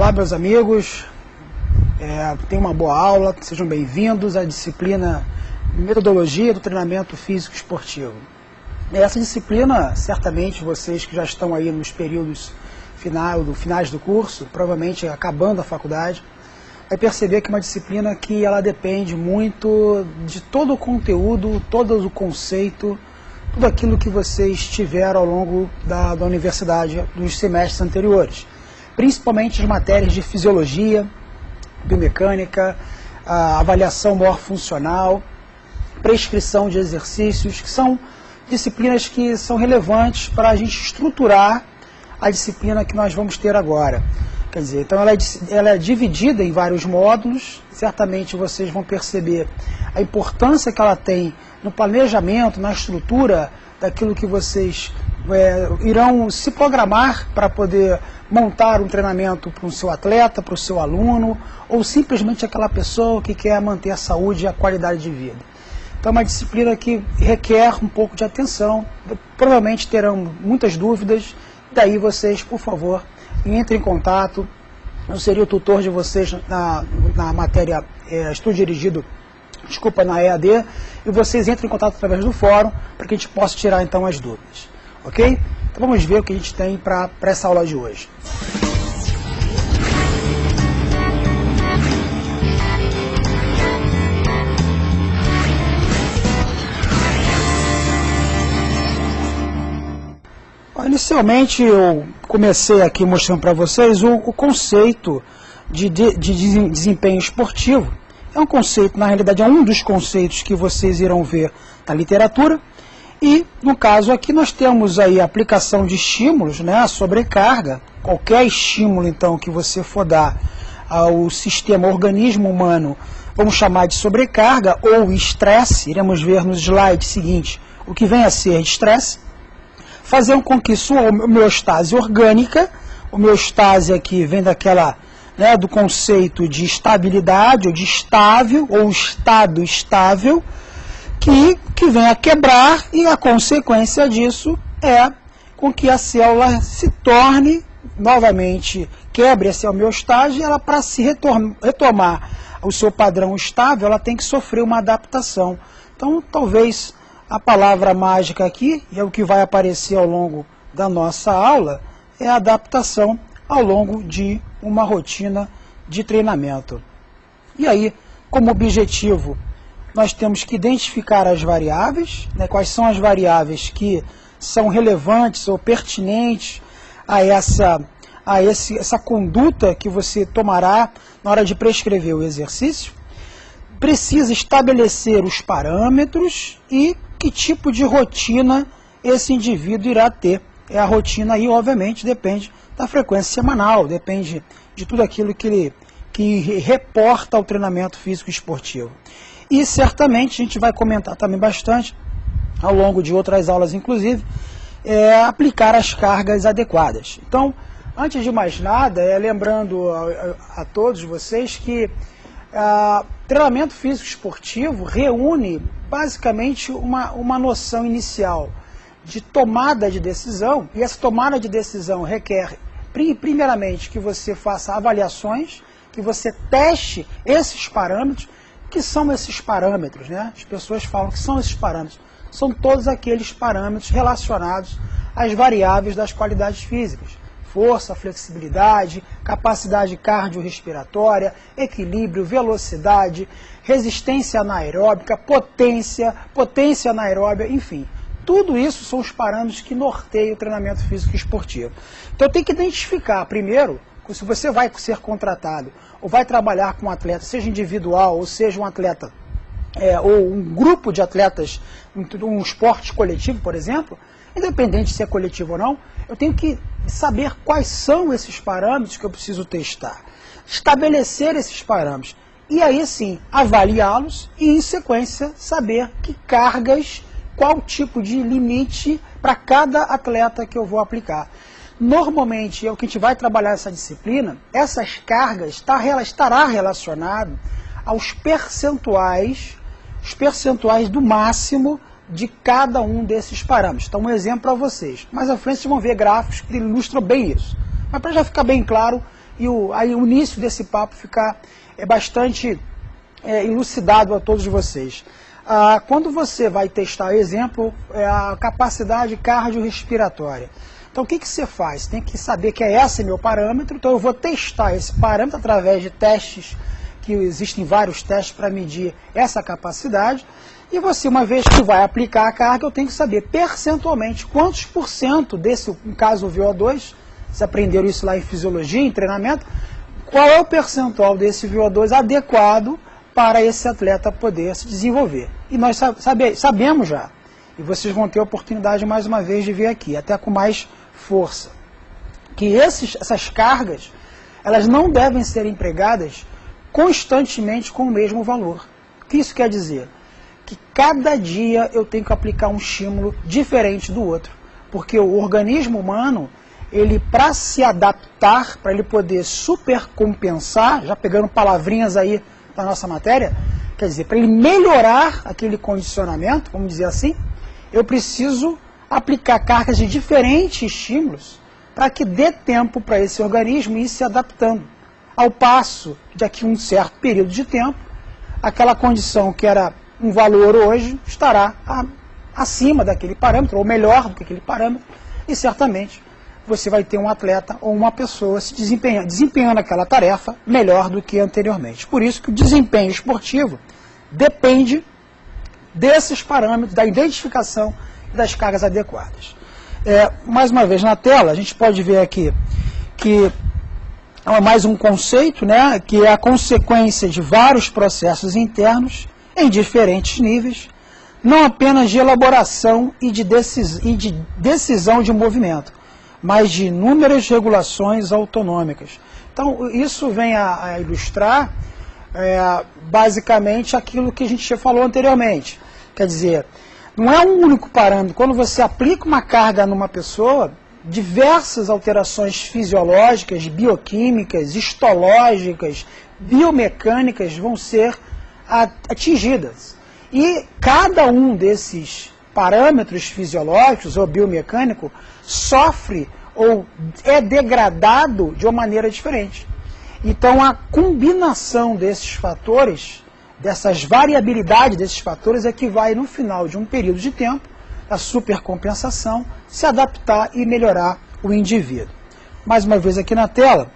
Olá, meus amigos, tenham uma boa aula, sejam bem-vindos à disciplina Metodologia do Treinamento Físico Esportivo. Essa disciplina, certamente vocês que já estão aí nos períodos finais do curso, provavelmente acabando a faculdade, vai perceber que é uma disciplina que ela depende muito de todo o conteúdo, todo o conceito, tudo aquilo que vocês tiveram ao longo da universidade nos semestres anteriores. Principalmente as matérias de fisiologia, biomecânica, avaliação morfofuncional, prescrição de exercícios, que são disciplinas que são relevantes para a gente estruturar a disciplina que nós vamos ter agora. Quer dizer, então ela é dividida em vários módulos, certamente vocês vão perceber a importância que ela tem no planejamento, na estrutura daquilo que vocês irão se programar para poder montar um treinamento para o seu atleta, para o seu aluno, ou simplesmente aquela pessoa que quer manter a saúde e a qualidade de vida. Então é uma disciplina que requer um pouco de atenção, provavelmente terão muitas dúvidas, daí vocês, por favor, entrem em contato. Eu seria o tutor de vocês na matéria Estudo Dirigido, na EAD, e vocês entrem em contato através do fórum para que a gente possa tirar então as dúvidas. Ok? Então vamos ver o que a gente tem para essa aula de hoje. Inicialmente eu comecei aqui mostrando para vocês o conceito de desempenho esportivo. É um conceito, na realidade é um dos conceitos que vocês irão ver na literatura. E, no caso aqui, nós temos aí a aplicação de estímulos, né, a sobrecarga. Qualquer estímulo, então, que você for dar ao sistema, ao organismo humano, vamos chamar de sobrecarga ou estresse. Iremos ver nos slides seguintes o que vem a ser estresse. Fazer com que sua homeostase orgânica, homeostase aqui vem daquela, né, do conceito de estabilidade, ou de estável, ou estado estável, que vem a quebrar, e a consequência disso é com que a célula se torne, novamente, quebre essa homeostase, ela para se retomar o seu padrão estável, ela tem que sofrer uma adaptação. Então, talvez a palavra mágica aqui, e é o que vai aparecer ao longo da nossa aula, é a adaptação ao longo de uma rotina de treinamento. E aí, como objetivo, nós temos que identificar as variáveis, né, quais são as variáveis que são relevantes ou pertinentes a essa conduta que você tomará na hora de prescrever o exercício. Precisa estabelecer os parâmetros e que tipo de rotina esse indivíduo irá ter. A rotina aí, obviamente, depende da frequência semanal, depende de tudo aquilo que reporta ao treinamento físico esportivo. E certamente a gente vai comentar também bastante, ao longo de outras aulas inclusive, aplicar as cargas adequadas. Então, antes de mais nada, lembrando a todos vocês que treinamento físico esportivo reúne basicamente uma noção inicial de tomada de decisão, e essa tomada de decisão requer, primeiramente, que você faça avaliações, que você teste esses parâmetros. Que são esses parâmetros, né? As pessoas falam que são esses parâmetros. São todos aqueles parâmetros relacionados às variáveis das qualidades físicas. Força, flexibilidade, capacidade cardiorrespiratória, equilíbrio, velocidade, resistência anaeróbica, potência anaeróbica, enfim. Tudo isso são os parâmetros que norteiam o treinamento físico esportivo. Então tem que identificar primeiro, se você vai ser contratado ou vai trabalhar com um atleta, seja individual ou seja um atleta ou um grupo de atletas, um esporte coletivo, por exemplo, independente se é coletivo ou não, eu tenho que saber quais são esses parâmetros que eu preciso testar, estabelecer esses parâmetros e aí sim avaliá-los e em sequência saber que cargas, qual tipo de limite para cada atleta que eu vou aplicar. Normalmente, é o que a gente vai trabalhar nessa disciplina, essas cargas estará relacionado aos percentuais do máximo de cada um desses parâmetros. Então, um exemplo para vocês. Mais à frente, vocês vão ver gráficos que ilustram bem isso. Mas para já ficar bem claro, aí o início desse papo ficar bastante elucidado a todos vocês. Quando você vai testar, exemplo, a capacidade cardiorrespiratória. Então, o que você faz? Você tem que saber que esse é meu parâmetro, então eu vou testar esse parâmetro através de testes, que existem vários testes para medir essa capacidade, e você, uma vez que vai aplicar a carga, eu tenho que saber percentualmente quantos por cento desse, no caso o VO2, vocês aprenderam isso lá em fisiologia, em treinamento, qual é o percentual desse VO2 adequado para esse atleta poder se desenvolver. E nós sabemos já, e vocês vão ter a oportunidade mais uma vez de ver aqui, até com mais força, que essas cargas, elas não devem ser empregadas constantemente com o mesmo valor. O que isso quer dizer? Que cada dia eu tenho que aplicar um estímulo diferente do outro, porque o organismo humano, ele para se adaptar, para ele poder supercompensar, já pegando palavrinhas aí da nossa matéria, quer dizer, para ele melhorar aquele condicionamento, vamos dizer assim, eu preciso aplicar cargas de diferentes estímulos para que dê tempo para esse organismo ir se adaptando. Ao passo, daqui a um certo período de tempo, aquela condição que era um valor hoje estará acima daquele parâmetro, ou melhor do que aquele parâmetro, e certamente você vai ter um atleta ou uma pessoa se desempenhando aquela tarefa melhor do que anteriormente. Por isso que o desempenho esportivo depende desses parâmetros, da identificação das cargas adequadas. Mais uma vez na tela, a gente pode ver aqui que é mais um conceito, né, que é a consequência de vários processos internos em diferentes níveis, não apenas de elaboração e de decisão de movimento, mas de inúmeras regulações autonômicas. Então, isso vem a ilustrar basicamente aquilo que a gente já falou anteriormente. Quer dizer, não é um único parâmetro. Quando você aplica uma carga numa pessoa, diversas alterações fisiológicas, bioquímicas, histológicas, biomecânicas vão ser atingidas. E cada um desses parâmetros fisiológicos ou biomecânico sofre ou é degradado de uma maneira diferente. Então, a combinação desses fatores, dessas variabilidades desses fatores, é que vai, no final de um período de tempo, a supercompensação, se adaptar e melhorar o indivíduo. Mais uma vez aqui na tela,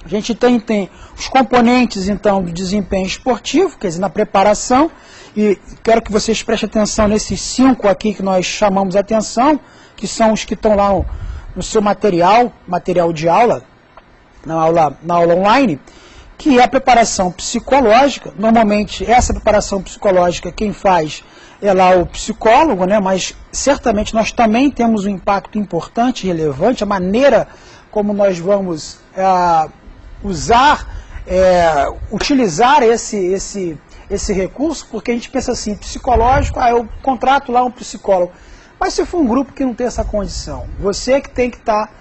a gente tem os componentes, então, do desempenho esportivo, quer dizer, na preparação, e quero que vocês prestem atenção nesses 5 aqui que nós chamamos a atenção, que são os que estão lá no seu material de aula, na aula online, que é a preparação psicológica. Normalmente, essa preparação psicológica, quem faz é lá o psicólogo, né? Mas certamente nós também temos um impacto importante e relevante, a maneira como nós vamos utilizar esse recurso, porque a gente pensa assim, psicológico, eu contrato lá um psicólogo. Mas se for um grupo que não tem essa condição, você que tem que estar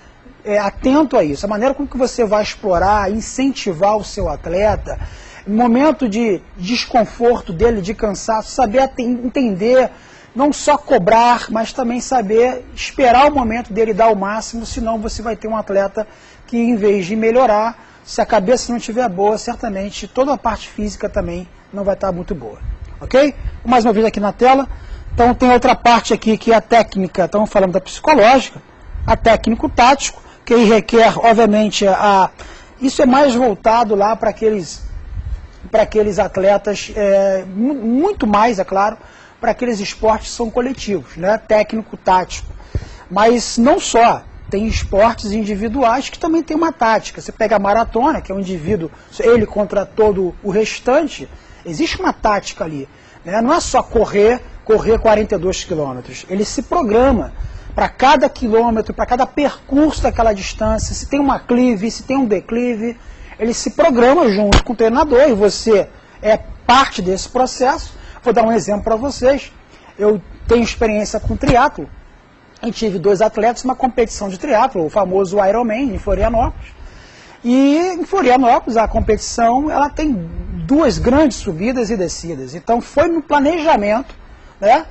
atento a isso, a maneira como que você vai explorar, incentivar o seu atleta, no momento de desconforto dele, de cansaço, saber entender, não só cobrar, mas também saber esperar o momento dele dar o máximo, senão você vai ter um atleta que, em vez de melhorar, se a cabeça não estiver boa, certamente toda a parte física também não vai estar muito boa. Ok? Mais uma vez aqui na tela. Então tem outra parte aqui que é a técnica, estamos falando da psicológica, a técnico-tático, que aí requer, obviamente, isso é mais voltado lá para aqueles atletas, muito mais, é claro, para aqueles esportes que são coletivos, né? Técnico-tático. Mas não só, tem esportes individuais que também tem uma tática. Você pega a maratona, que é um indivíduo, ele contra todo o restante, existe uma tática ali, né? Não é só correr 42 quilômetros, ele se programa para cada quilômetro, para cada percurso daquela distância, se tem uma clive, se tem um declive, ele se programa junto com o treinador e você é parte desse processo. Vou dar um exemplo para vocês. Eu tenho experiência com triatlo. Eu tive 2 atletas numa competição de triatlo, o famoso Ironman, em Florianópolis. E em Florianópolis, a competição ela tem 2 grandes subidas e descidas. Então foi no planejamento, né?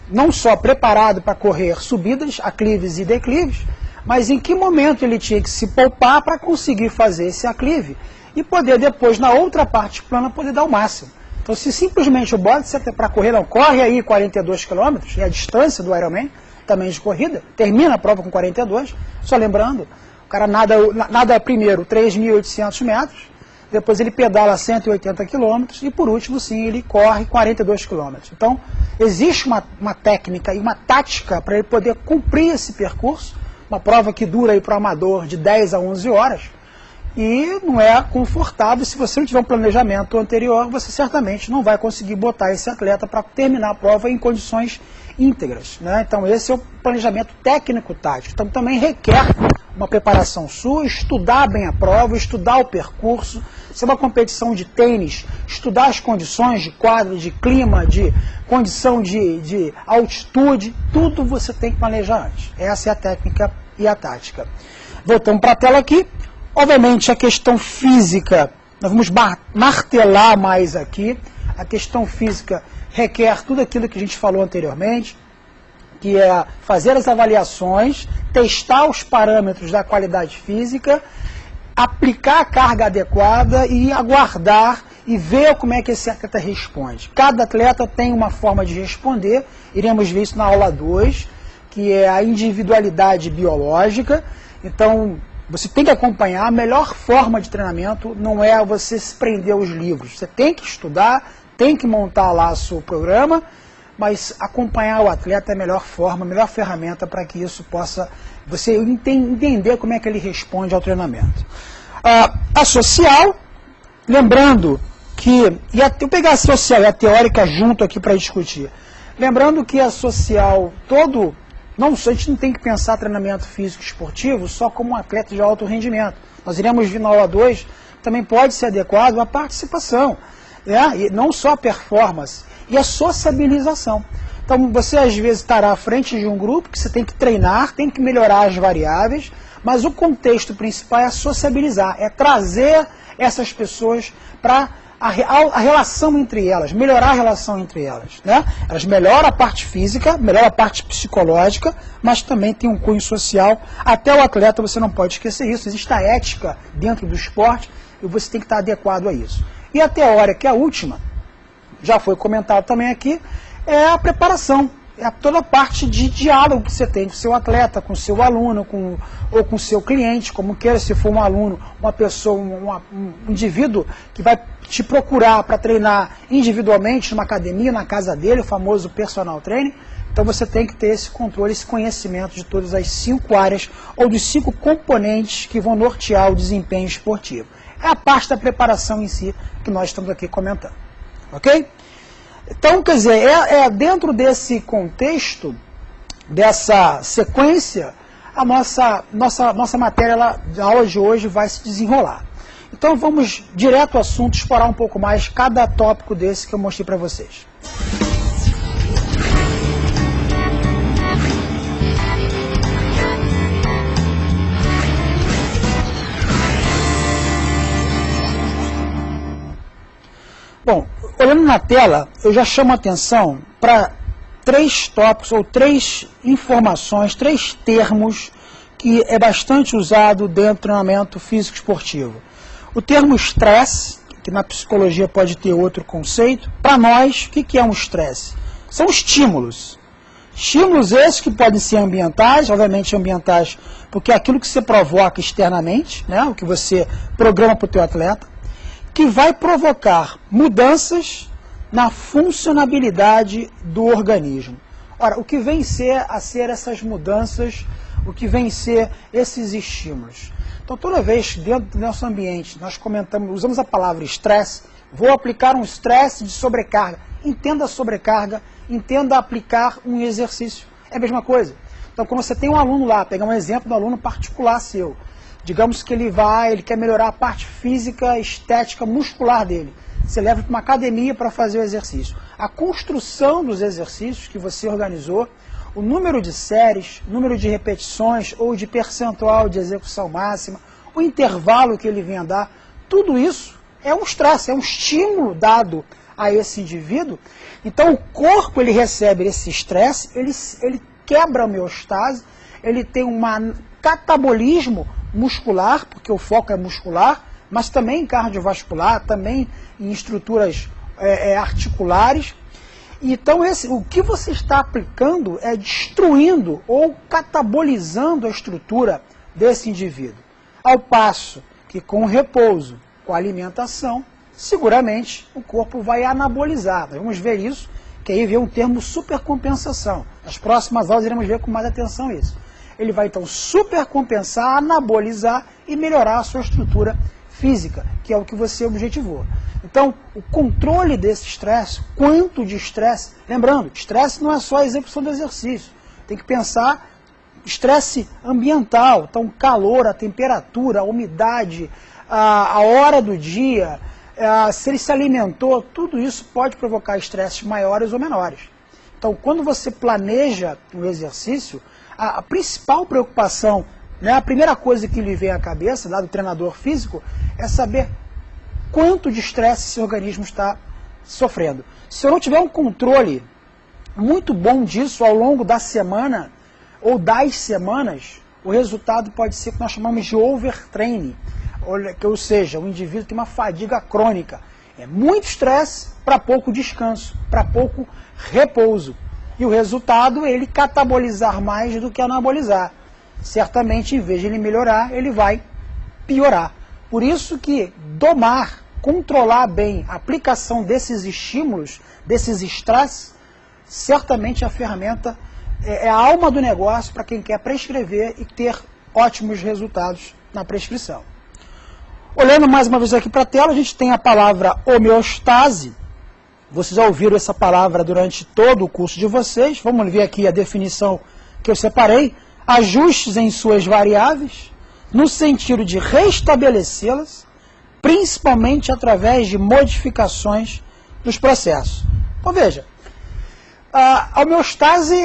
Não só preparado para correr subidas, aclives e declives, mas em que momento ele tinha que se poupar para conseguir fazer esse aclive e poder depois, na outra parte plana, poder dar o máximo. Então, se simplesmente o bode para correr, não corre aí 42 km, é a distância do Ironman, também de corrida, termina a prova com 42, só lembrando, o cara nada primeiro 3.800 metros, depois ele pedala 180 km e por último, sim, ele corre 42 km. Então, existe uma técnica e uma tática para ele poder cumprir esse percurso, uma prova que dura para o amador de 10 a 11 horas, e não é confortável. Se você não tiver um planejamento anterior, você certamente não vai conseguir botar esse atleta para terminar a prova em condições íntegras, né? Então esse é o planejamento técnico-tático. Então também requer uma preparação sua, estudar bem a prova, estudar o percurso. Se é uma competição de tênis, estudar as condições de quadra, de clima, de condição de altitude, tudo você tem que planejar antes. Essa é a técnica e a tática. Voltamos para a tela aqui. Obviamente a questão física, nós vamos martelar mais aqui, a questão física requer tudo aquilo que a gente falou anteriormente, que é fazer as avaliações, testar os parâmetros da qualidade física, aplicar a carga adequada e aguardar e ver como é que esse atleta responde. Cada atleta tem uma forma de responder, iremos ver isso na aula 2, que é a individualidade biológica. Então, você tem que acompanhar. A melhor forma de treinamento não é você se prender aos livros. Você tem que estudar, tem que montar lá o seu programa, mas acompanhar o atleta é a melhor forma, a melhor ferramenta para que isso possa, você entender como é que ele responde ao treinamento. A social, lembrando que, eu pegar a social e a teórica junto aqui para discutir, lembrando que a social, a gente não tem que pensar treinamento físico esportivo só como um atleta de alto rendimento. Nós iremos ver na aula 2, também pode ser adequado a participação, né? E não só a performance, e a sociabilização. Então você às vezes estará à frente de um grupo que você tem que treinar, tem que melhorar as variáveis, mas o contexto principal é sociabilizar, é trazer essas pessoas para a relação entre elas, melhorar a relação entre elas, né? Elas melhoram a parte física, melhoram a parte psicológica, mas também tem um cunho social. Até o atleta, você não pode esquecer isso, existe a ética dentro do esporte e você tem que estar adequado a isso. E a teórica, que é a última, já foi comentado também aqui, é a preparação. É toda a parte de diálogo que você tem com o seu atleta, com o seu aluno, ou com o seu cliente, como queira, se for um aluno, uma pessoa, um indivíduo que vai te procurar para treinar individualmente numa academia, na casa dele, o famoso personal training. Então você tem que ter esse controle, esse conhecimento de todas as 5 áreas ou dos 5 componentes que vão nortear o desempenho esportivo. É a parte da preparação em si que nós estamos aqui comentando. Ok? Então, quer dizer, dentro desse contexto, dessa sequência, a nossa matéria, a aula de hoje vai se desenrolar. Então, vamos direto ao assunto, explorar um pouco mais cada tópico desse que eu mostrei para vocês. Bom, olhando na tela, eu já chamo a atenção para 3 tópicos ou 3 informações, 3 termos que é bastante usado dentro do treinamento físico esportivo. O termo estresse, que na psicologia pode ter outro conceito. Para nós, o que é um estresse? São estímulos. Estímulos esses que podem ser ambientais, obviamente ambientais, porque é aquilo que você provoca externamente, né, o que você programa para o teu atleta, que vai provocar mudanças na funcionabilidade do organismo. Ora, o que vem a ser essas mudanças, o que vem ser esses estímulos? Então, toda vez dentro do nosso ambiente, nós usamos a palavra estresse, vou aplicar um estresse de sobrecarga. Entenda a sobrecarga, entenda aplicar um exercício. É a mesma coisa. Então, quando você tem um aluno lá, pegar um exemplo do aluno particular seu, digamos que ele quer melhorar a parte física, estética, muscular dele. Você leva para uma academia para fazer o exercício. A construção dos exercícios que você organizou, o número de séries, número de repetições ou de percentual de execução máxima, o intervalo que ele vem a dar, tudo isso é um estresse, é um estímulo dado a esse indivíduo. Então o corpo ele recebe esse estresse, ele quebra a homeostase, ele tem uma catabolismo muscular, porque o foco é muscular, mas também em cardiovascular, também em estruturas articulares. Então, o que você está aplicando é destruindo ou catabolizando a estrutura desse indivíduo. Ao passo que com o repouso, com a alimentação, seguramente o corpo vai anabolizar. Nós vamos ver isso, que aí vem um termo supercompensação. Nas próximas aulas iremos ver com mais atenção isso. Ele vai então supercompensar, anabolizar e melhorar a sua estrutura física, que é o que você objetivou. Então, o controle desse estresse, quanto de estresse, lembrando, estresse não é só a execução do exercício, tem que pensar estresse ambiental, então o calor, a temperatura, a umidade, a hora do dia, se ele se alimentou, tudo isso pode provocar estresses maiores ou menores. Então, quando você planeja um exercício, a principal preocupação, né, a primeira coisa que lhe vem à cabeça, lá do treinador físico, é saber quanto de estresse esse organismo está sofrendo. Se eu não tiver um controle muito bom disso ao longo da semana ou das semanas, o resultado pode ser o que nós chamamos de overtraining, ou seja, o indivíduo tem uma fadiga crônica. É muito estresse para pouco descanso, para pouco repouso. E o resultado é ele catabolizar mais do que anabolizar. Certamente, em vez de ele melhorar, ele vai piorar. Por isso que domar, controlar bem a aplicação desses estímulos, desses estresses, certamente a ferramenta é a alma do negócio para quem quer prescrever e ter ótimos resultados na prescrição. Olhando mais uma vez aqui para a tela, a gente tem a palavra homeostase. Vocês já ouviram essa palavra durante todo o curso de vocês. Vamos ver aqui a definição que eu separei. Ajustes em suas variáveis, no sentido de restabelecê-las, principalmente através de modificações dos processos. Então veja, a homeostase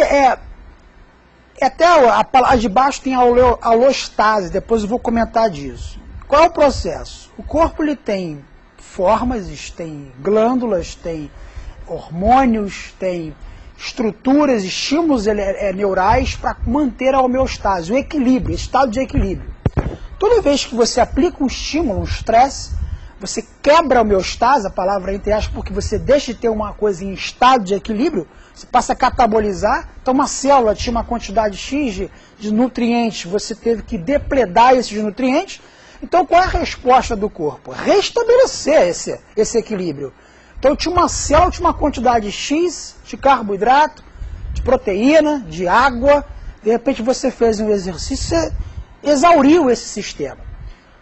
até a de baixo tem a alostase, depois eu vou comentar disso. Qual é o processo? O corpo ele tem formas, tem glândulas, tem hormônios, tem estruturas, estímulos neurais para manter a homeostase, o equilíbrio, estado de equilíbrio. Toda vez que você aplica um estímulo, um estresse, você quebra a homeostase, a palavra entre aspas, porque você deixa de ter uma coisa em estado de equilíbrio, você passa a catabolizar. Então uma célula tinha uma quantidade X de nutrientes, você teve que depredar esses nutrientes. Então qual é a resposta do corpo? Restabelecer esse equilíbrio. Então tinha uma célula, tinha uma quantidade X de carboidrato, de proteína, de água, de repente você fez um exercício, você exauriu esse sistema.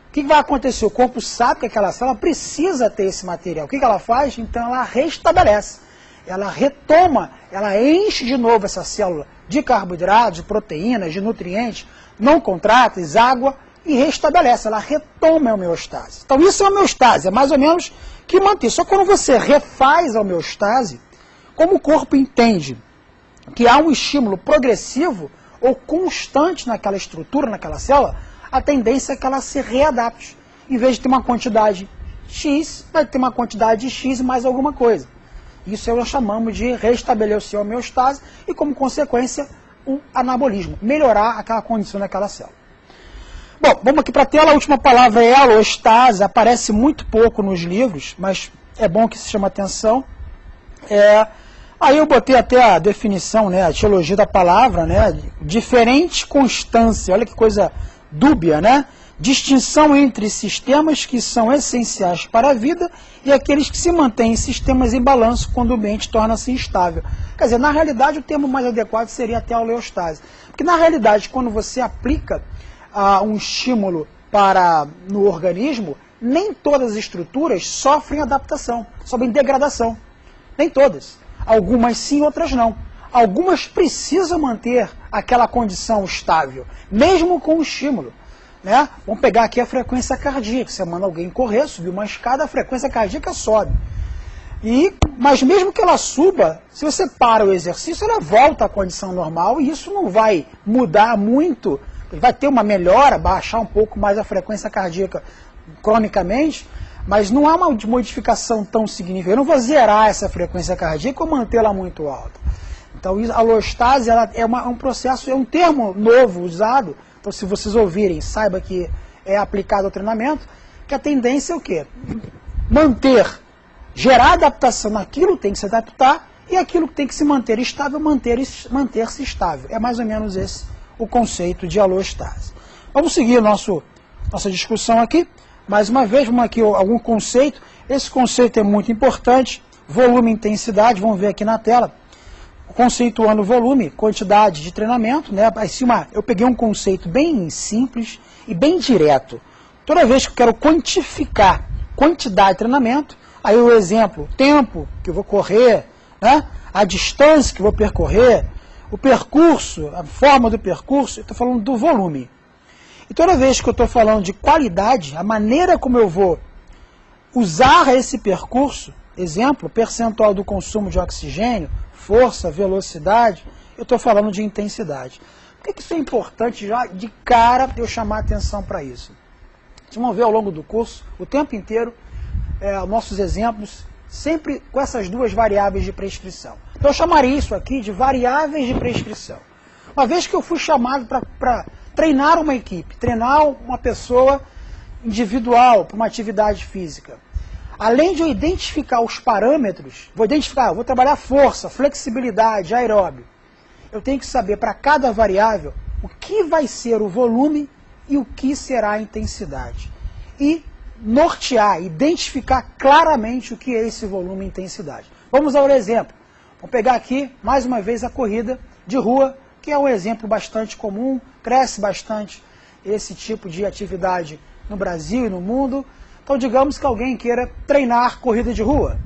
O que vai acontecer? O corpo sabe que aquela célula precisa ter esse material. O que ela faz? Então ela restabelece. Ela retoma, ela enche de novo essa célula de carboidratos, de proteínas, de nutrientes não contratos, água, e restabelece, ela retoma a homeostase. Então isso é a homeostase, é mais ou menos que manter. Só que quando você refaz a homeostase, como o corpo entende que há um estímulo progressivo ou constante naquela estrutura, naquela célula, a tendência é que ela se readapte. Em vez de ter uma quantidade X, vai ter uma quantidade X mais alguma coisa. Isso nós chamamos de restabelecer a homeostase e, como consequência, o anabolismo, melhorar aquela condição daquela célula. Bom, vamos aqui para a tela. A última palavra é alostase, aparece muito pouco nos livros, mas é bom que se chame atenção. Aí eu botei até a definição, né, a etiologia da palavra, né, diferente constância, olha que coisa dúbia, né? Distinção entre sistemas que são essenciais para a vida e aqueles que se mantêm em sistemas em balanço quando o ambiente torna-se instável. Quer dizer, na realidade o termo mais adequado seria até a homeostase. Porque na realidade, quando você aplica um estímulo no organismo, nem todas as estruturas sofrem adaptação, sofrem degradação. Nem todas. Algumas sim, outras não. Algumas precisam manter aquela condição estável, mesmo com o estímulo. Né? Vamos pegar aqui a frequência cardíaca. Você manda alguém correr, subir uma escada, a frequência cardíaca sobe. Mas mesmo que ela suba, se você para o exercício, ela volta à condição normal e isso não vai mudar muito. Vai ter uma melhora, baixar um pouco mais a frequência cardíaca cronicamente, mas não há uma modificação tão significativa. Eu não vou zerar essa frequência cardíaca ou mantê-la muito alta. Então a alostase um processo, é um termo novo usado, Então, se vocês ouvirem, saiba que é aplicado ao treinamento, que a tendência é o quê? Gerar adaptação naquilo, tem que se adaptar, e aquilo que tem que se manter estável, manter-se estável. É mais ou menos esse o conceito de aloestase. Vamos seguir nossa discussão aqui. Mais uma vez, vamos aqui algum conceito. Esse conceito é muito importante. Volume e intensidade, vamos ver aqui na tela. Conceituando volume, quantidade de treinamento, né? Eu peguei um conceito bem simples e bem direto. Toda vez que eu quero quantificar quantidade de treinamento, aí o exemplo, tempo que eu vou correr, né? A distância que eu vou percorrer, o percurso, a forma do percurso, eu estou falando do volume. E toda vez que eu estou falando de qualidade, a maneira como eu vou usar esse percurso, exemplo, percentual do consumo de oxigênio, força, velocidade, eu estou falando de intensidade. Por que isso é importante já de cara eu chamar a atenção para isso? Vocês vão ver ao longo do curso, o tempo inteiro, nossos exemplos, sempre com essas duas variáveis de prescrição. Então eu chamaria isso aqui de variáveis de prescrição. Uma vez que eu fui chamado para treinar uma equipe, treinar uma pessoa individual para uma atividade física, além de eu identificar os parâmetros, vou trabalhar força, flexibilidade, aeróbio, eu tenho que saber para cada variável o que vai ser o volume e o que será a intensidade. E nortear, identificar claramente o que é esse volume e intensidade. Vamos ao exemplo. Vou pegar aqui, mais uma vez, a corrida de rua, que é um exemplo bastante comum, cresce bastante esse tipo de atividade no Brasil e no mundo. Então, digamos que alguém queira treinar corrida de rua.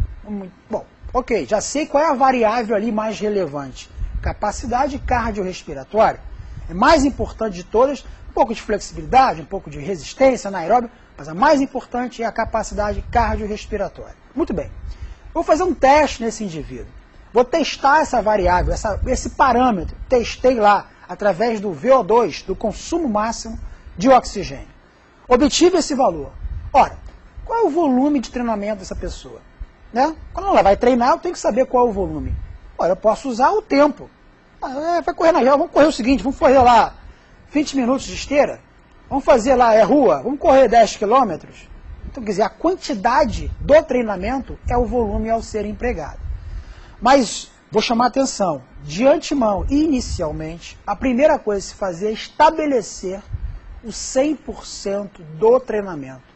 Bom, ok, já sei qual é a variável ali mais relevante. Capacidade cardiorrespiratória. É mais importante de todas, um pouco de flexibilidade, um pouco de resistência anaeróbica, mas a mais importante é a capacidade cardiorrespiratória. Muito bem. Vou fazer um teste nesse indivíduo. Vou testar essa variável, esse parâmetro. Testei lá, através do VO2, do consumo máximo de oxigênio. Obtive esse valor. Ora, qual é o volume de treinamento dessa pessoa? Né? Quando ela vai treinar, eu tenho que saber qual é o volume. Ora, eu posso usar o tempo. Vai correr na rua, vamos correr o seguinte, vamos correr lá 20 minutos de esteira, vamos fazer lá, rua, vamos correr 10 quilômetros. Então, quer dizer, a quantidade do treinamento é o volume ao ser empregado. Mas, vou chamar a atenção, de antemão, inicialmente, a primeira coisa a se fazer é estabelecer o 100% do treinamento.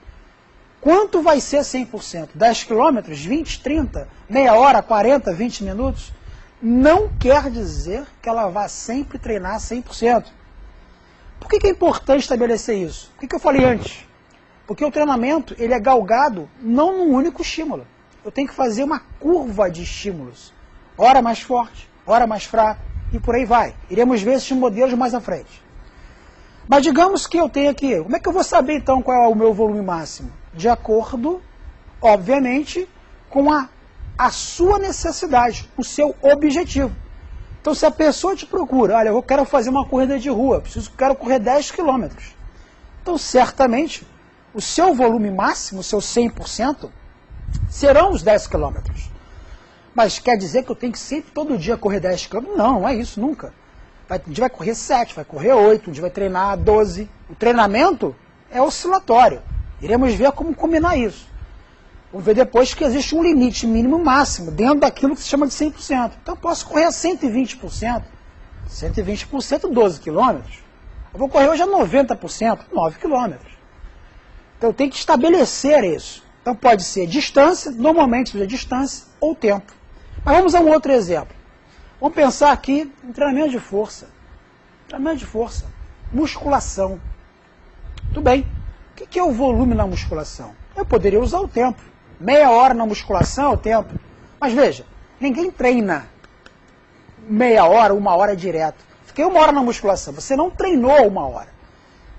Quanto vai ser 100%? 10 quilômetros, 20, 30, meia hora, 40, 20 minutos? Não quer dizer que ela vá sempre treinar 100%. Por que é importante estabelecer isso? Por que eu falei antes? Porque o treinamento ele é galgado não num único estímulo. Eu tenho que fazer uma curva de estímulos. Hora mais forte, hora mais fraca, e por aí vai. Iremos ver esses modelos mais à frente. Mas digamos que eu tenho aqui, como é que eu vou saber então qual é o meu volume máximo? De acordo, obviamente, com a sua necessidade, o seu objetivo. Então, se a pessoa te procura, olha, eu quero fazer uma corrida de rua, quero correr 10 quilômetros. Então, certamente, o seu volume máximo, o seu 100%, serão os 10 quilômetros. Mas quer dizer que eu tenho que sempre, todo dia, correr 10 quilômetros? Não, não é isso, nunca. Um dia vai correr 7, vai correr 8, um dia vai treinar 12. O treinamento é oscilatório. Iremos ver como combinar isso. Vamos ver depois que existe um limite mínimo máximo dentro daquilo que se chama de 100%. Então eu posso correr a 120%. 120%, 12 quilômetros. Eu vou correr hoje a 90%, 9 quilômetros. Então eu tenho que estabelecer isso. Então pode ser distância, normalmente seja distância ou tempo. Mas vamos a um outro exemplo. Vamos pensar aqui em treinamento de força. Treinamento de força. Musculação. Tudo bem. O que é o volume na musculação? Eu poderia usar o tempo. Meia hora na musculação é o tempo. Mas veja, ninguém treina meia hora, uma hora direto. Fiquei uma hora na musculação. Você não treinou uma hora.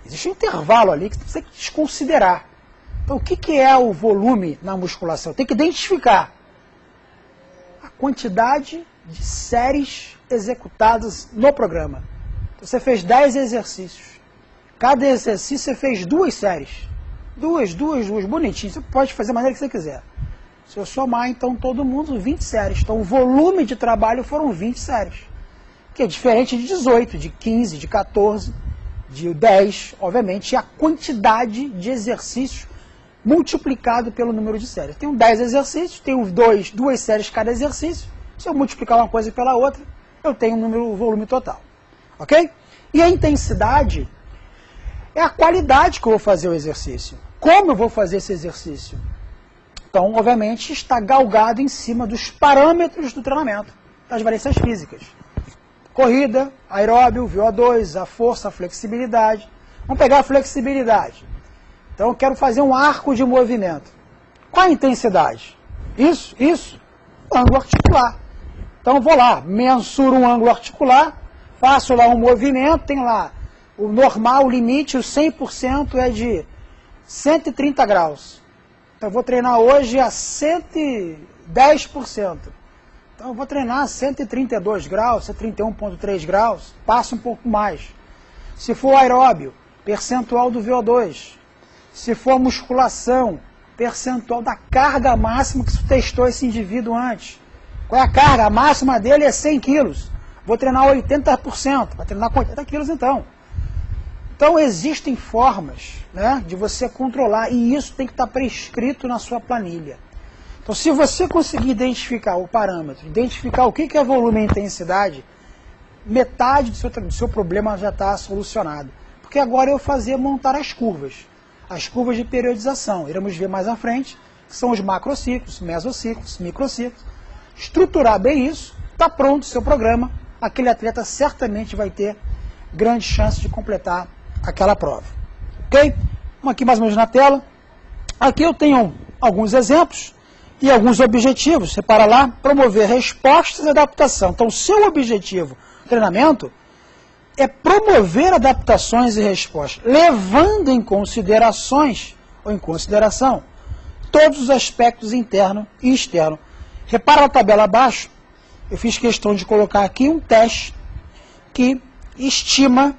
Existe um intervalo ali que você tem que desconsiderar. Então, o que é o volume na musculação? Tem que identificar a quantidade de séries executadas no programa. Então, você fez 10 exercícios. Cada exercício você fez 2 séries. Duas, bonitinho. Você pode fazer da maneira que você quiser. Se eu somar, então, todo mundo, 20 séries. Então, o volume de trabalho foram 20 séries. Que é diferente de 18, de 15, de 14, de 10, obviamente, é a quantidade de exercícios multiplicado pelo número de séries. Tenho 10 exercícios, tenho duas séries cada exercício. Se eu multiplicar uma coisa pela outra, eu tenho o volume total. Ok? E a intensidade é a qualidade que eu vou fazer o exercício. Como eu vou fazer esse exercício? Então, obviamente, está galgado em cima dos parâmetros do treinamento, das valências físicas. Corrida, aeróbio, VO2, a força, a flexibilidade. Vamos pegar a flexibilidade. Então, eu quero fazer um arco de movimento. Qual a intensidade? Isso, o ângulo articular. Então, eu vou lá, mensuro um ângulo articular, faço lá um movimento, tem lá o normal, o limite, o 100% é de 130 graus. Então, eu vou treinar hoje a 110%. Então, eu vou treinar a 132 graus, 131,3 graus, passo um pouco mais. Se for aeróbio, percentual do VO2. Se for musculação, percentual da carga máxima que se testou esse indivíduo antes. Qual é a carga? A máxima dele é 100 quilos. Vou treinar 80%, vai treinar com 80 quilos então. Então existem formas, né, de você controlar, e isso tem que estar prescrito na sua planilha. Então, se você conseguir identificar o parâmetro, identificar o que é volume e intensidade, metade do seu problema já está solucionado. Porque agora eu vou montar as curvas de periodização. Iremos ver mais à frente, que são os macrociclos, mesociclos, microciclos. Estruturar bem isso, está pronto o seu programa, aquele atleta certamente vai ter grande chance de completar aquela prova. Ok? Vamos aqui mais ou menos na tela. Aqui eu tenho alguns exemplos e alguns objetivos. Repara lá, promover respostas e adaptação. Então, o seu objetivo no treinamento é promover adaptações e respostas, levando em considerações, ou em consideração, todos os aspectos interno e externo. Repara na tabela abaixo, eu fiz questão de colocar aqui um teste que estima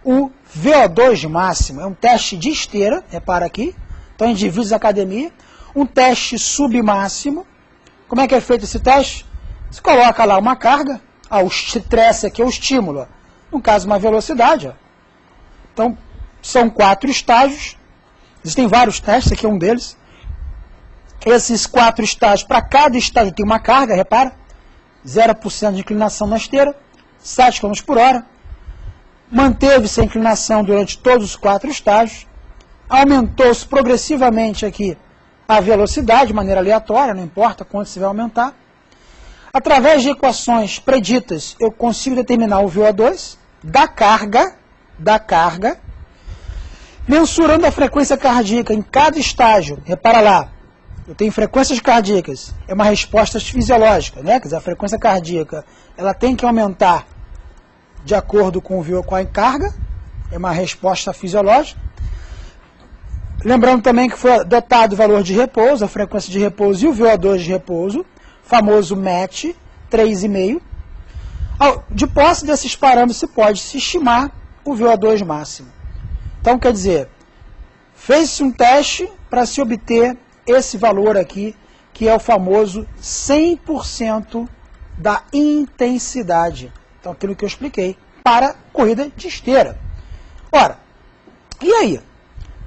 o VO2 máximo. É um teste de esteira, repara aqui, então indivíduos da academia, um teste submáximo. Como é que é feito esse teste? Você coloca lá uma carga, o estresse aqui é o estímulo, no caso uma velocidade. Então, são 4 estágios, existem vários testes, aqui é um deles. Esses 4 estágios, para cada estágio tem uma carga, repara, 0% de inclinação na esteira, 7 km por hora, manteve-se a inclinação durante todos os 4 estágios, aumentou-se progressivamente aqui a velocidade, de maneira aleatória, não importa quanto você vai aumentar. Através de equações preditas, eu consigo determinar o VO2 da carga, mensurando a frequência cardíaca em cada estágio. Repara lá, eu tenho frequências cardíacas, é uma resposta fisiológica, né? Quer dizer, a frequência cardíaca ela tem que aumentar de acordo com o VO, com a carga, é uma resposta fisiológica. Lembrando também que foi adotado o valor de repouso, a frequência de repouso e o VO2 de repouso, famoso MET, 3,5. De posse desses parâmetros, se pode se estimar o VO2 máximo. Então, quer dizer, fez-se um teste para se obter esse valor aqui, que é o famoso 100% da intensidade. Então, aquilo que eu expliquei, para corrida de esteira. Ora, e aí?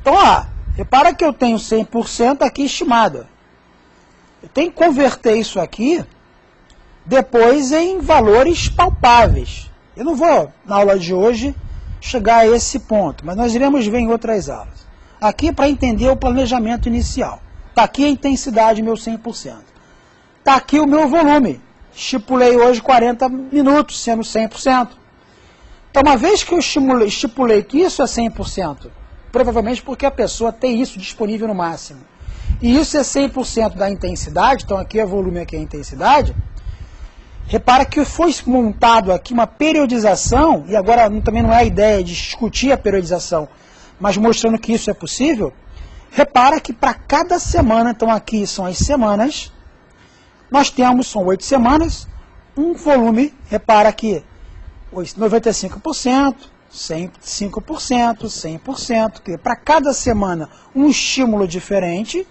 Então, repara que eu tenho 100% aqui estimado. Eu tenho que converter isso aqui depois em valores palpáveis. Eu não vou, na aula de hoje, chegar a esse ponto, mas nós iremos ver em outras aulas. Aqui é para entender o planejamento inicial. Está aqui a intensidade, meu 100%. Está aqui o meu volume. Estipulei hoje 40 minutos, sendo 100%. Então, uma vez que eu estipulei que isso é 100%, provavelmente porque a pessoa tem isso disponível no máximo, e isso é 100% da intensidade, então aqui é volume, aqui é intensidade, repara que foi montado aqui uma periodização, e agora também não é a ideia de discutir a periodização, mas mostrando que isso é possível. Repara que para cada semana, então aqui são as semanas, nós temos, são 8 semanas, um volume, repara aqui, 95%, 105%, 100%, que para cada semana um estímulo diferente.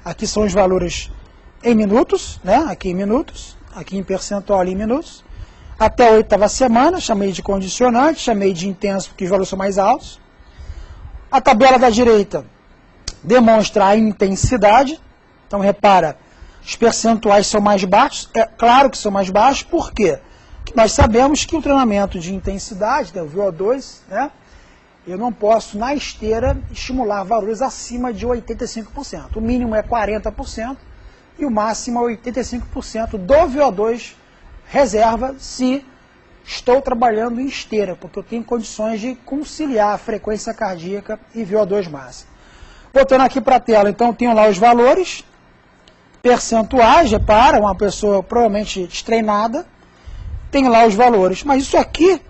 Aqui são os valores em minutos, né? Aqui em minutos, aqui em percentual em minutos. Até a 8ª semana, chamei de condicionante, chamei de intenso porque os valores são mais altos. A tabela da direita demonstra a intensidade. Então, repara, os percentuais são mais baixos. É claro que são mais baixos, por quê? Porque nós sabemos que o treinamento de intensidade, né, o VO2, né, eu não posso, na esteira, estimular valores acima de 85%. O mínimo é 40% e o máximo é 85% do VO2 reserva se estou trabalhando em esteira, porque eu tenho condições de conciliar a frequência cardíaca e VO2 máximo. Voltando aqui para a tela, então eu tenho lá os valores, percentuais, para uma pessoa provavelmente destreinada, tem lá os valores, mas isso aqui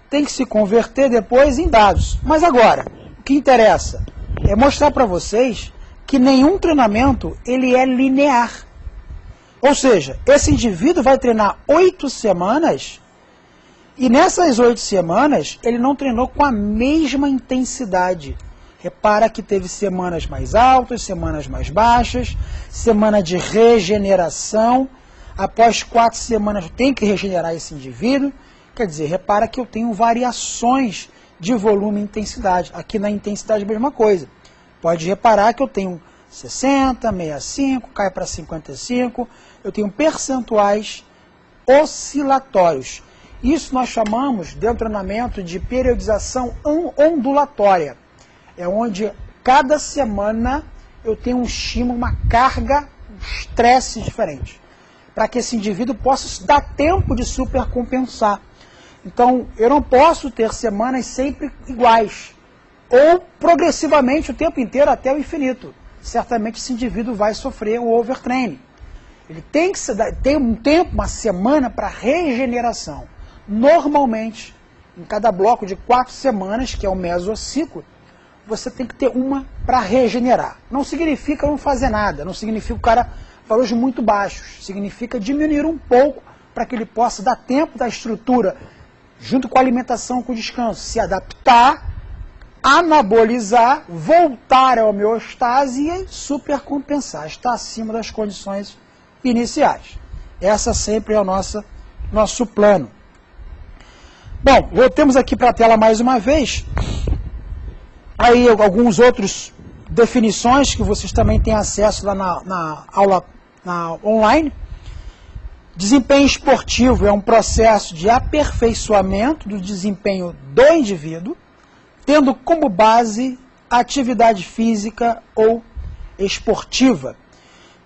tem que se converter depois em dados. Mas agora, o que interessa é mostrar para vocês que nenhum treinamento ele é linear. Ou seja, esse indivíduo vai treinar 8 semanas e nessas 8 semanas ele não treinou com a mesma intensidade. Repara que teve semanas mais altas, semanas mais baixas, semana de regeneração. Após 4 semanas tem que regenerar esse indivíduo. Quer dizer, repara que eu tenho variações de volume e intensidade. Aqui na intensidade a mesma coisa. Pode reparar que eu tenho 60, 65, cai para 55. Eu tenho percentuais oscilatórios. Isso nós chamamos, dentro do treinamento, de periodização ondulatória. É onde cada semana eu tenho um estímulo, uma carga, um estresse diferente. Para que esse indivíduo possa dar tempo de supercompensar. Então, eu não posso ter semanas sempre iguais, ou progressivamente o tempo inteiro até o infinito. Certamente esse indivíduo vai sofrer o overtraining. Ele tem que ter um tempo, uma semana para regeneração. Normalmente, em cada bloco de 4 semanas, que é o mesociclo, você tem que ter uma para regenerar. Não significa não fazer nada, não significa o cara valores muito baixos, significa diminuir um pouco para que ele possa dar tempo da estrutura, junto com a alimentação, com o descanso, se adaptar, anabolizar, voltar à homeostase e supercompensar, estar acima das condições iniciais. Essa sempre é o nosso plano. Bom, voltemos aqui para a tela mais uma vez. Aí alguns outros definições que vocês também têm acesso lá na aula online. Desempenho esportivo é um processo de aperfeiçoamento do desempenho do indivíduo, tendo como base a atividade física ou esportiva.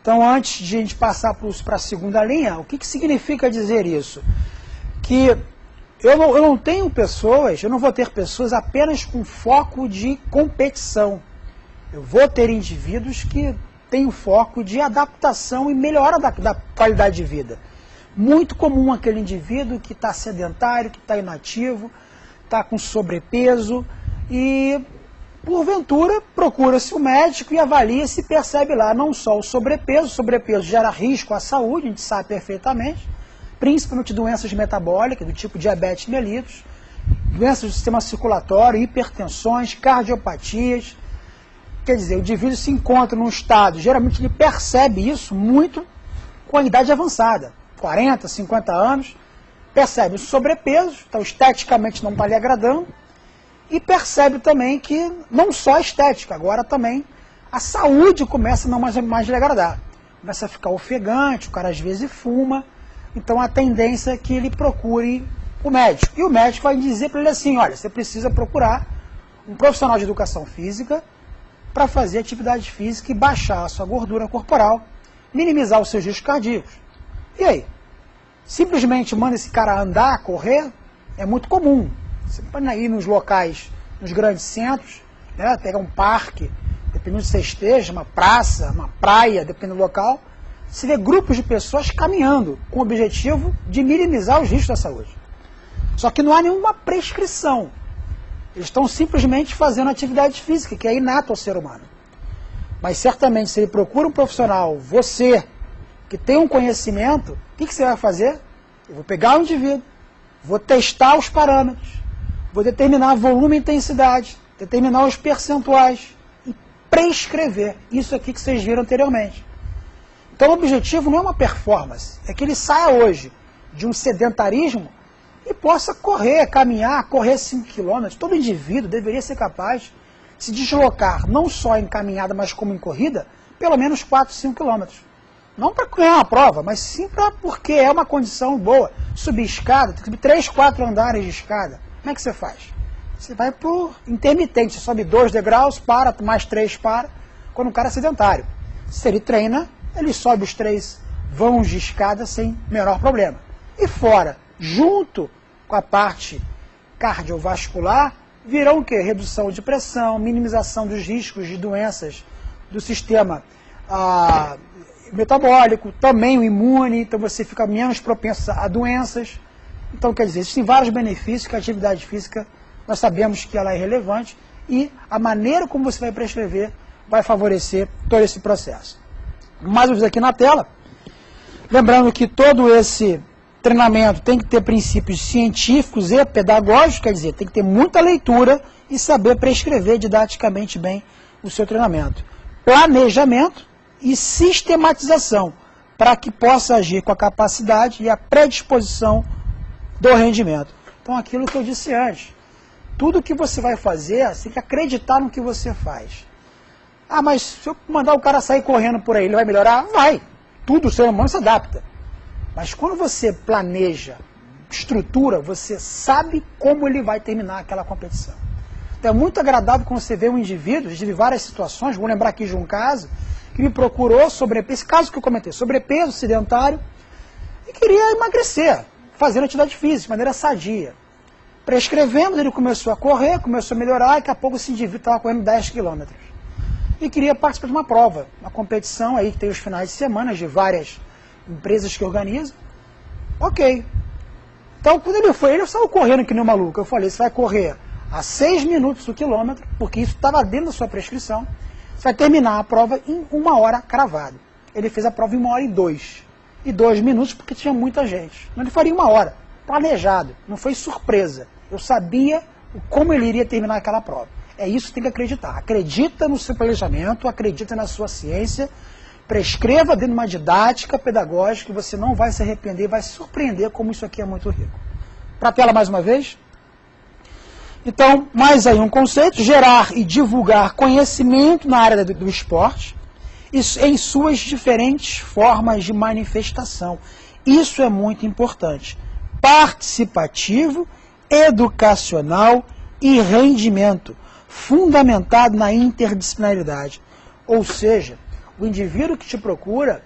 Então, antes de a gente passar para a segunda linha, o que significa dizer isso? Que eu não tenho pessoas, eu não vou ter pessoas apenas com foco de competição. Eu vou ter indivíduos que têm o foco de adaptação e melhora da qualidade de vida. Muito comum aquele indivíduo que está sedentário, que está inativo, está com sobrepeso e, porventura, procura-se o médico e avalia se percebe lá não só o sobrepeso gera risco à saúde, a gente sabe perfeitamente, principalmente doenças metabólicas, do tipo diabetes mellitus, doenças do sistema circulatório, hipertensões, cardiopatias. Quer dizer, o indivíduo se encontra num estado, geralmente ele percebe isso muito com a idade avançada, 40, 50 anos, percebe o sobrepeso, então esteticamente não está lhe agradando, e percebe também que não só a estética, agora também a saúde começa a não mais lhe agradar. Começa a ficar ofegante, o cara às vezes fuma, então a tendência é que ele procure o médico. E o médico vai dizer para ele assim, olha, você precisa procurar um profissional de educação física para fazer atividade física e baixar a sua gordura corporal, minimizar os seus riscos cardíacos. E aí? Simplesmente manda esse cara andar, correr, é muito comum. Você pode ir nos locais, nos grandes centros, né, pegar um parque, dependendo de onde você esteja, uma praça, uma praia, dependendo do local, você vê grupos de pessoas caminhando com o objetivo de minimizar os riscos da saúde. Só que não há nenhuma prescrição. Eles estão simplesmente fazendo atividade física, que é inato ao ser humano. Mas certamente, se ele procura um profissional, você, que tem um conhecimento, o que você vai fazer? Eu vou pegar o indivíduo, vou testar os parâmetros, vou determinar volume e intensidade, determinar os percentuais e prescrever isso aqui que vocês viram anteriormente. Então o objetivo não é uma performance, é que ele saia hoje de um sedentarismo e possa correr, caminhar, correr 5 km. Todo indivíduo deveria ser capaz de se deslocar, não só em caminhada, mas como em corrida, pelo menos 4, 5 km. Não para ganhar uma prova, mas sim porque é uma condição boa. Subir escada, tem que subir 3, 4 andares de escada. Como é que você faz? Você vai por intermitente, você sobe 2 degraus, para, mais 3 para, quando o cara é sedentário. Se ele treina, ele sobe os 3 vãos de escada sem menor problema. E fora, junto com a parte cardiovascular, virão o quê? Redução de pressão, minimização dos riscos de doenças do sistema metabólico, também o imune, então você fica menos propenso a doenças. Então, quer dizer, existem vários benefícios que a atividade física, nós sabemos que ela é relevante e a maneira como você vai prescrever vai favorecer todo esse processo. Mais uma vez aqui na tela, lembrando que todo esse treinamento tem que ter princípios científicos e pedagógicos, quer dizer, tem que ter muita leitura e saber prescrever didaticamente bem o seu treinamento. Planejamento e sistematização, para que possa agir com a capacidade e a predisposição do rendimento. Então, aquilo que eu disse antes, tudo que você vai fazer, você tem que acreditar no que você faz. Ah, mas se eu mandar o cara sair correndo por aí, ele vai melhorar? Vai. Tudo, o ser humano se adapta. Mas quando você planeja, estrutura, você sabe como ele vai terminar aquela competição. Então é muito agradável quando você vê um indivíduo, eu tive várias situações, vou lembrar aqui de um caso, que me procurou sobrepeso, esse caso que eu comentei, sobrepeso, sedentário, e queria emagrecer, fazendo atividade física, de maneira sadia. Prescrevemos, ele começou a correr, começou a melhorar, e daqui a pouco esse indivíduo estava correndo 10 quilômetros. E queria participar de uma prova, uma competição aí que tem os finais de semana de várias empresas que organizam. Ok. Então, quando ele foi, ele saiu correndo que nem um maluco. Eu falei, você vai correr a 6 minutos o quilômetro, porque isso estava dentro da sua prescrição. Você vai terminar a prova em 1 hora cravado. Ele fez a prova em 1 hora e 2. E 2 minutos, porque tinha muita gente. Então, ele faria em 1 hora, planejado. Não foi surpresa. Eu sabia como ele iria terminar aquela prova. É isso que tem que acreditar. Acredita no seu planejamento, acredita na sua ciência, prescreva dentro de uma didática pedagógica que você não vai se arrepender, vai se surpreender como isso aqui é muito rico. Para a tela mais uma vez. Então, mais aí um conceito, gerar e divulgar conhecimento na área do esporte, isso, em suas diferentes formas de manifestação. Isso é muito importante. Participativo, educacional e rendimento, fundamentado na interdisciplinaridade. Ou seja, o indivíduo que te procura,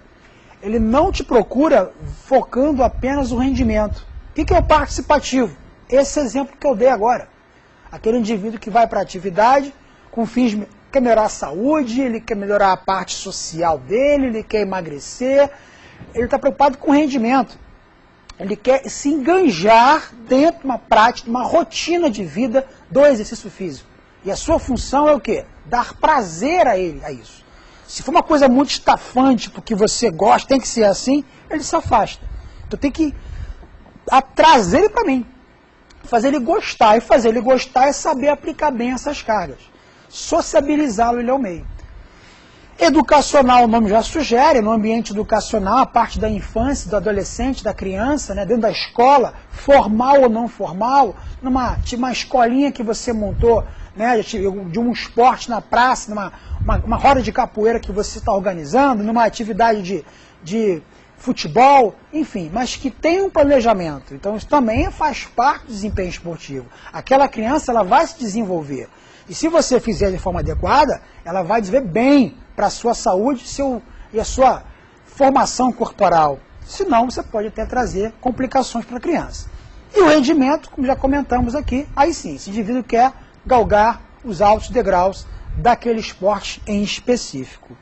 ele não te procura focando apenas o rendimento. O que é o participativo? Esse exemplo que eu dei agora. Aquele indivíduo que vai para a atividade com fins, quer melhorar a saúde, ele quer melhorar a parte social dele, ele quer emagrecer, ele está preocupado com o rendimento. Ele quer se enganjar dentro de uma prática, de uma rotina de vida do exercício físico. E a sua função é o quê? Dar prazer a ele, a isso. Se for uma coisa muito estafante, porque você gosta, tem que ser assim, ele se afasta. Então tem que trazer ele para mim. Fazer ele gostar. E fazer ele gostar é saber aplicar bem essas cargas. Sociabilizá-lo ele ao meio. Educacional, o nome já sugere, no ambiente educacional, a parte da infância, do adolescente, da criança, né, dentro da escola, formal ou não formal, numa escolinha que você montou, né, de um esporte na praça, uma roda de capoeira que você está organizando, numa atividade de futebol, enfim, mas que tem um planejamento. Então isso também faz parte do desempenho esportivo. Aquela criança, ela vai se desenvolver. E se você fizer de forma adequada, ela vai desenvolver bem para a sua saúde e a sua formação corporal. Senão, você pode até trazer complicações para a criança. E o rendimento, como já comentamos aqui, aí sim, esse indivíduo quer galgar os altos degraus daquele esporte em específico.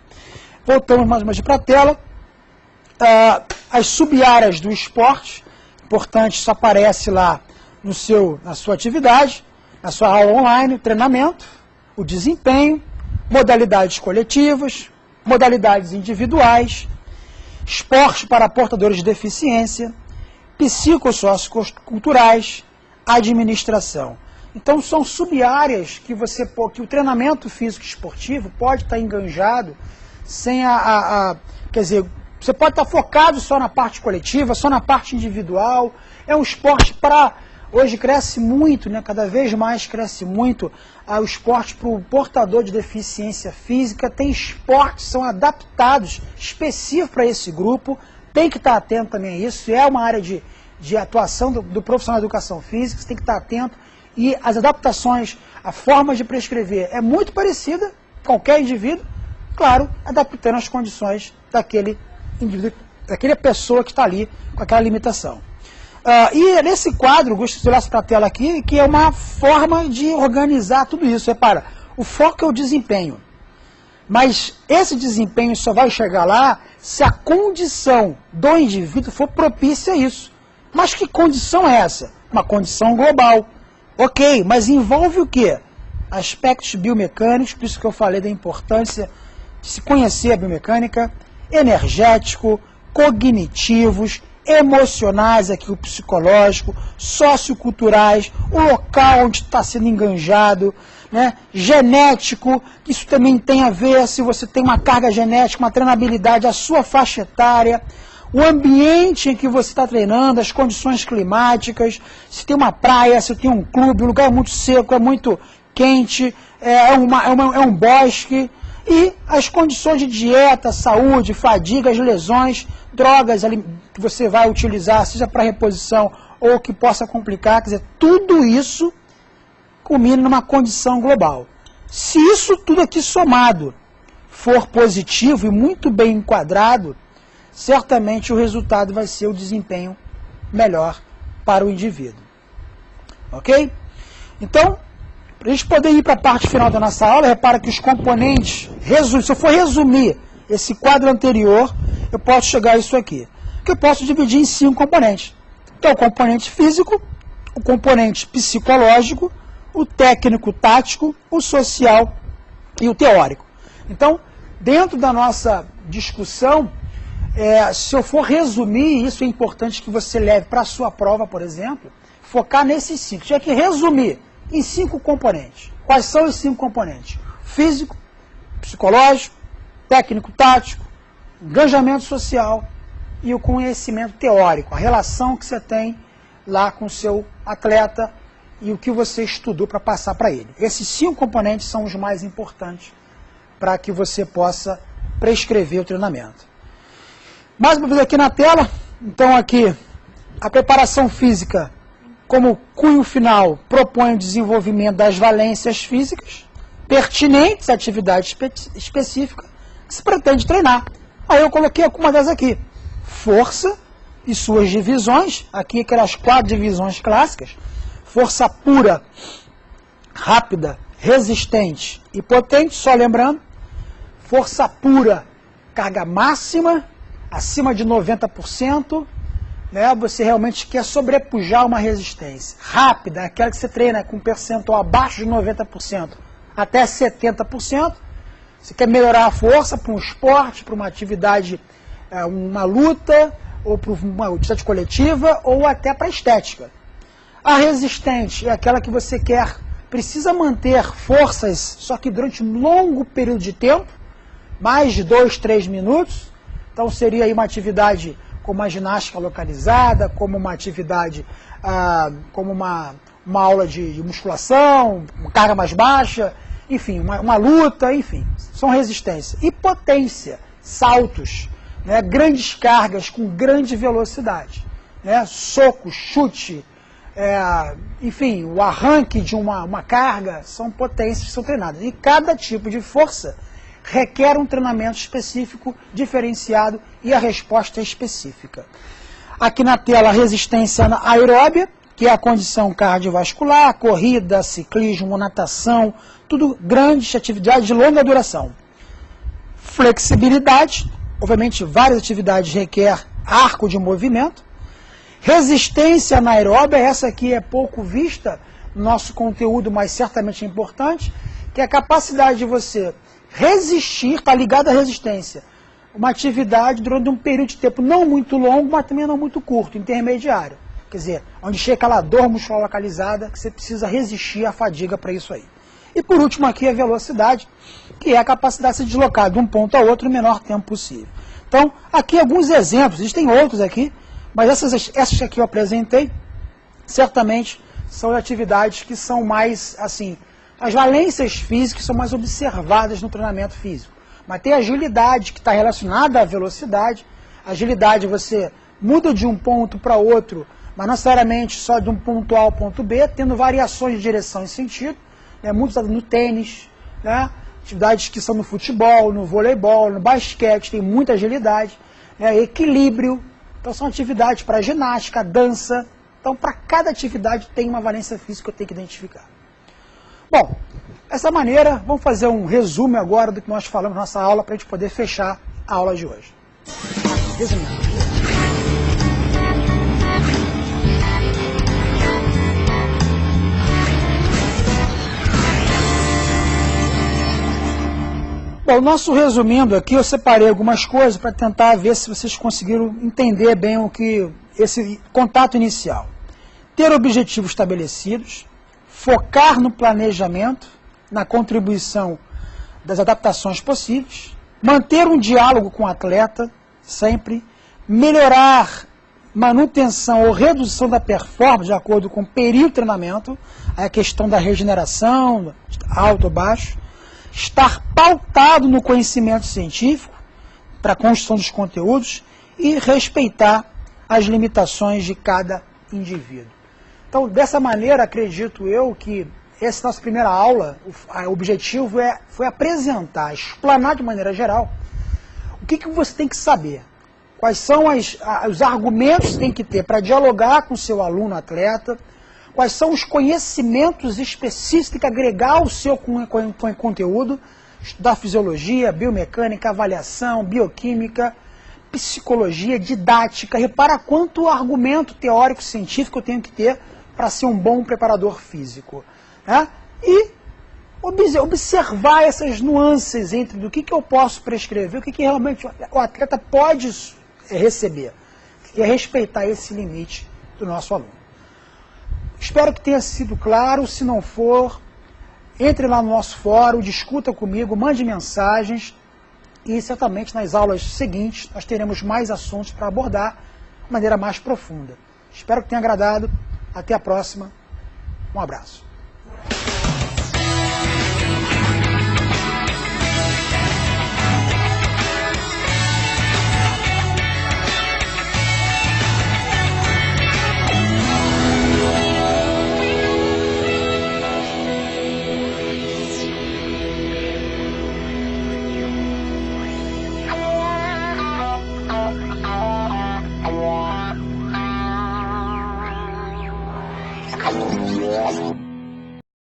Voltamos mais uma vez para a tela. As sub-áreas do esporte, importante, isso aparece lá na sua atividade, na sua aula online, o treinamento, o desempenho, modalidades coletivas, modalidades individuais, esporte para portadores de deficiência, psicossocioculturais, administração. Então são sub-áreas que o treinamento físico esportivo pode estar enganjado sem quer dizer, você pode estar focado só na parte coletiva, só na parte individual. É um esporte para Hoje cresce muito, né, cada vez mais cresce muito o esporte para o portador de deficiência física. Tem esportes que são adaptados específicos para esse grupo, tem que estar atento também a isso, é uma área de atuação do profissional de educação física, você tem que estar atento, e as adaptações, a forma de prescrever é muito parecida, qualquer indivíduo, claro, adaptando as condições daquele indivíduo, daquela pessoa que está ali com aquela limitação. E nesse quadro, gostaria de olhar para a tela aqui, que é uma forma de organizar tudo isso. Repara, o foco é o desempenho. Mas esse desempenho só vai chegar lá se a condição do indivíduo for propícia a isso. Mas que condição é essa? Uma condição global. Ok, mas envolve o quê? Aspectos biomecânicos, por isso que eu falei da importância de se conhecer a biomecânica, energético, cognitivos, emocionais, aqui o psicológico, socioculturais, o local onde está sendo enganjado, né? Genético, isso também tem a ver se você tem uma carga genética, uma treinabilidade, a sua faixa etária, o ambiente em que você está treinando, as condições climáticas, se tem uma praia, se tem um clube, o lugar é muito seco, é muito quente, é um bosque, e as condições de dieta, saúde, fadiga, as lesões, drogas que você vai utilizar, seja para reposição ou que possa complicar, quer dizer, tudo isso culmina numa condição global. Se isso tudo aqui somado for positivo e muito bem enquadrado, certamente o resultado vai ser o desempenho melhor para o indivíduo. Ok? Então, para a gente poder ir para a parte final da nossa aula, repara que os componentes, se eu for resumir esse quadro anterior, eu posso chegar a isso aqui, que eu posso dividir em 5 componentes. Então, o componente físico, o componente psicológico, o técnico-tático, o social e o teórico. Então, dentro da nossa discussão, se eu for resumir, isso é importante que você leve para a sua prova, por exemplo, focar nesses 5. Tinha que resumir em 5 componentes. Quais são os 5 componentes? Físico, psicológico, técnico-tático, engajamento social e o conhecimento teórico, a relação que você tem lá com o seu atleta e o que você estudou para passar para ele. Esses 5 componentes são os mais importantes para que você possa prescrever o treinamento. Mais uma vez aqui na tela, então aqui, a preparação física, como cunho final, propõe o desenvolvimento das valências físicas pertinentes à atividade específica que se pretende treinar. Aí eu coloquei algumas das aqui. Força e suas divisões, aqui aquelas 4 divisões clássicas, força pura, rápida, resistente e potente, só lembrando, força pura, carga máxima, acima de 90%, né, você realmente quer sobrepujar uma resistência. Rápida, aquela que você treina com percentual abaixo de 90%, até 70%, você quer melhorar a força para um esporte, para uma atividade, uma luta, ou para uma atividade coletiva, ou até para a estética. A resistente é aquela que você precisa manter forças, só que durante um longo período de tempo, mais de 2, 3 minutos, então seria aí uma atividade como uma ginástica localizada, como uma atividade, como uma aula de musculação, uma carga mais baixa, enfim, uma luta, enfim, são resistência. E potência, saltos, né, grandes cargas com grande velocidade, né, soco, chute, enfim, o arranque de uma carga, são potências que são treinadas. E cada tipo de força requer um treinamento específico, diferenciado, e a resposta é específica. Aqui na tela, a resistência aeróbia, que é a condição cardiovascular, corrida, ciclismo, natação, tudo grandes atividades de longa duração. Flexibilidade, obviamente várias atividades requer arco de movimento. Resistência anaeróbia, essa aqui é pouco vista no nosso conteúdo, mas certamente é importante, que é a capacidade de você resistir, está ligado à resistência, uma atividade durante um período de tempo não muito longo, mas também não muito curto, intermediário. Quer dizer, onde chega aquela dor muscular localizada, que você precisa resistir à fadiga para isso aí. E por último aqui a velocidade, que é a capacidade de se deslocar de um ponto ao outro no menor tempo possível. Então, aqui alguns exemplos, existem outros aqui, mas essas aqui eu apresentei, certamente são atividades que são mais, assim, as valências físicas são mais observadas no treinamento físico. Mas tem agilidade que está relacionada à velocidade. Agilidade você muda de um ponto para outro, mas não necessariamente só de um ponto A ao ponto B, tendo variações de direção e sentido, né, muito usado no tênis, né, atividades que são no futebol, no voleibol, no basquete, tem muita agilidade, né, equilíbrio, então são atividades para ginástica, dança, então para cada atividade tem uma valência física que eu tenho que identificar. Bom, dessa maneira, vamos fazer um resumo agora do que nós falamos na nossa aula para a gente poder fechar a aula de hoje. Resumindo. Bom, nosso resumindo aqui, eu separei algumas coisas para tentar ver se vocês conseguiram entender bem o que esse contato inicial. Ter objetivos estabelecidos, focar no planejamento, na contribuição das adaptações possíveis, manter um diálogo com o atleta, sempre, melhorar manutenção ou redução da performance de acordo com o período de treinamento, a questão da regeneração, alto ou baixo, estar pautado no conhecimento científico para a construção dos conteúdos e respeitar as limitações de cada indivíduo. Então, dessa maneira, acredito eu que essa nossa primeira aula, o objetivo foi apresentar, explanar de maneira geral o que você tem que saber, quais são os argumentos que tem que ter para dialogar com o seu aluno atleta, quais são os conhecimentos específicos que tem que agregar ao seu conteúdo, estudar fisiologia, biomecânica, avaliação, bioquímica, psicologia, didática. Repara quanto argumento teórico científico eu tenho que ter para ser um bom preparador físico. Né? E observar essas nuances entre do que eu posso prescrever, o que realmente o atleta pode receber. E é respeitar esse limite do nosso aluno. Espero que tenha sido claro. Se não for, entre lá no nosso fórum, discuta comigo, mande mensagens e certamente nas aulas seguintes nós teremos mais assuntos para abordar de maneira mais profunda. Espero que tenha agradado. Até a próxima. Um abraço. Yeah.